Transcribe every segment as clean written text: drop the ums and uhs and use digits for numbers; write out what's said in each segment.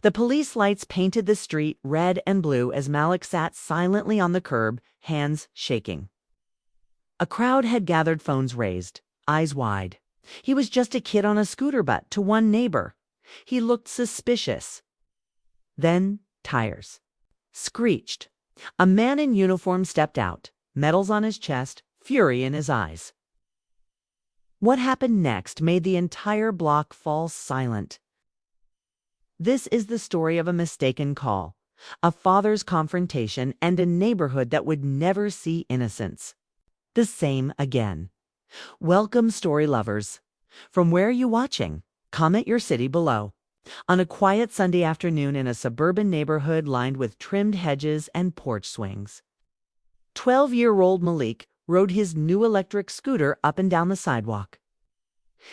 The police lights painted the street red and blue as Malik sat silently on the curb, hands shaking. A crowd had gathered, phones raised, eyes wide. He was just a kid on a scooter, but to one neighbor, he looked suspicious. Then tires screeched. A man in uniform stepped out, medals on his chest, fury in his eyes. What happened next made the entire block fall silent. This is the story of a mistaken call, a father's confrontation, and a neighborhood that would never see innocence the same again. Welcome, story lovers. From where are you watching? Comment your city below. On a quiet Sunday afternoon in a suburban neighborhood lined with trimmed hedges and porch swings, 12-year-old Malik rode his new electric scooter up and down the sidewalk.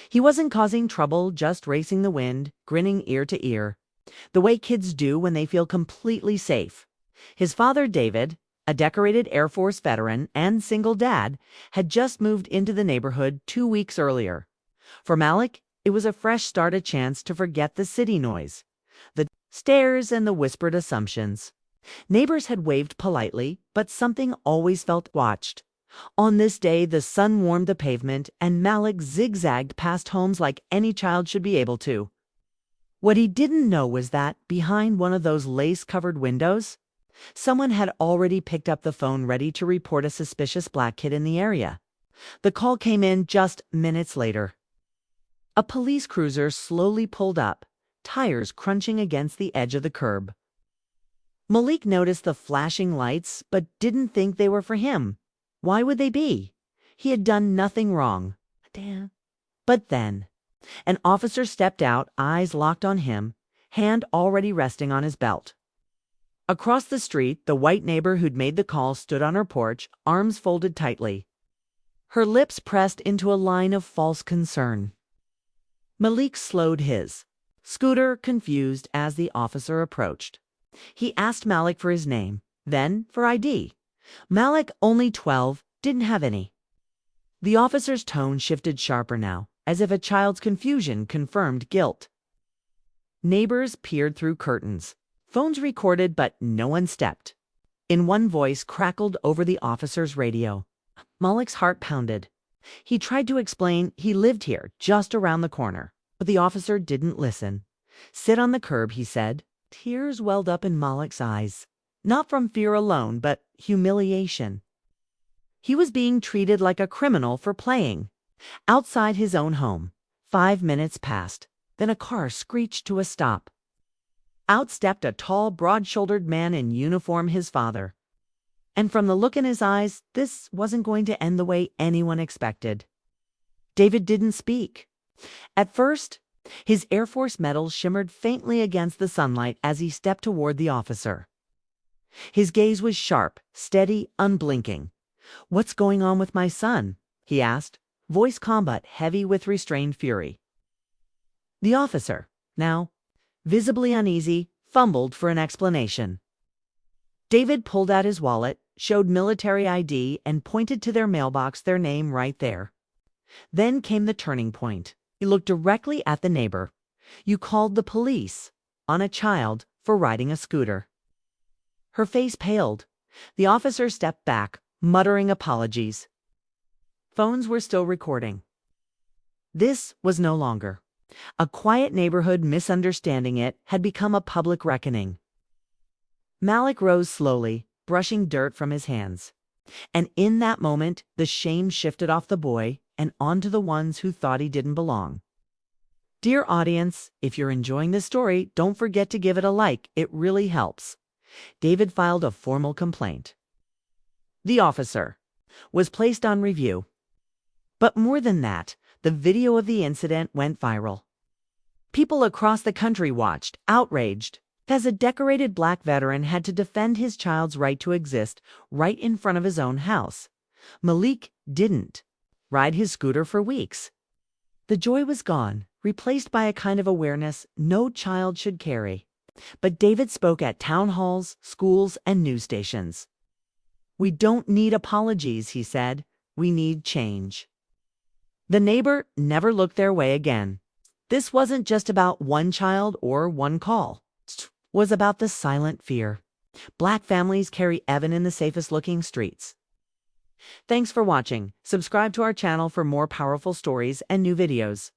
He wasn't causing trouble, just racing the wind, grinning ear to ear, the way kids do when they feel completely safe. His father, David, a decorated Air Force veteran and single dad, had just moved into the neighborhood 2 weeks earlier. For Malik, it was a fresh start, a chance to forget the city noise, the stares and the whispered assumptions. Neighbors had waved politely, but something always felt watched. On this day, the sun warmed the pavement, and Malik zigzagged past homes like any child should be able to. What he didn't know was that, behind one of those lace-covered windows, someone had already picked up the phone, ready to report a suspicious black kid in the area. The call came in just minutes later. A police cruiser slowly pulled up, tires crunching against the edge of the curb. Malik noticed the flashing lights, but didn't think they were for him. Why would they be? He had done nothing wrong. Damn. But then, an officer stepped out, eyes locked on him, hand already resting on his belt. Across the street, the white neighbor who'd made the call stood on her porch, arms folded tightly, her lips pressed into a line of false concern. Malik slowed his scooter, confused, as the officer approached. He asked Malik for his name, then for ID. Malik, only 12, didn't have any. The officer's tone shifted sharper now, as if a child's confusion confirmed guilt. Neighbors peered through curtains. Phones recorded, but no one stepped. In one voice crackled over the officer's radio. Malik's heart pounded. He tried to explain he lived here, just around the corner, but the officer didn't listen. Sit on the curb, he said. Tears welled up in Malik's eyes, not from fear alone, but humiliation. He was being treated like a criminal for playing. Outside his own home, 5 minutes passed. Then a car screeched to a stop. Out stepped a tall, broad-shouldered man in uniform, his father. And from the look in his eyes, this wasn't going to end the way anyone expected. David didn't speak. At first, his Air Force medals shimmered faintly against the sunlight as he stepped toward the officer. His gaze was sharp, steady, unblinking. "What's going on with my son?" he asked, voice calm but heavy with restrained fury. The officer, now visibly uneasy, fumbled for an explanation. David pulled out his wallet, showed military ID, and pointed to their mailbox, their name right there. Then came the turning point. He looked directly at the neighbor. "You called the police on a child for riding a scooter." Her face paled. The officer stepped back, muttering apologies. Phones were still recording. This was no longer a quiet neighborhood misunderstanding. It had become a public reckoning. Malik rose slowly, brushing dirt from his hands. And in that moment, the shame shifted off the boy and onto the ones who thought he didn't belong. Dear audience, if you're enjoying this story, don't forget to give it a like. It really helps. David filed a formal complaint. The officer was placed on review. But more than that, the video of the incident went viral. People across the country watched, outraged, as a decorated black veteran had to defend his child's right to exist right in front of his own house. Malik didn't ride his scooter for weeks. The joy was gone, replaced by a kind of awareness no child should carry. But David spoke at town halls, schools, and news stations. "We don't need apologies," he said. "We need change." The neighbor never looked their way again. This wasn't just about one child or one call. was about the silent fear. Black families carry Evan in the safest looking streets. Thanks for watching. Subscribe to our channel for more powerful stories and new videos.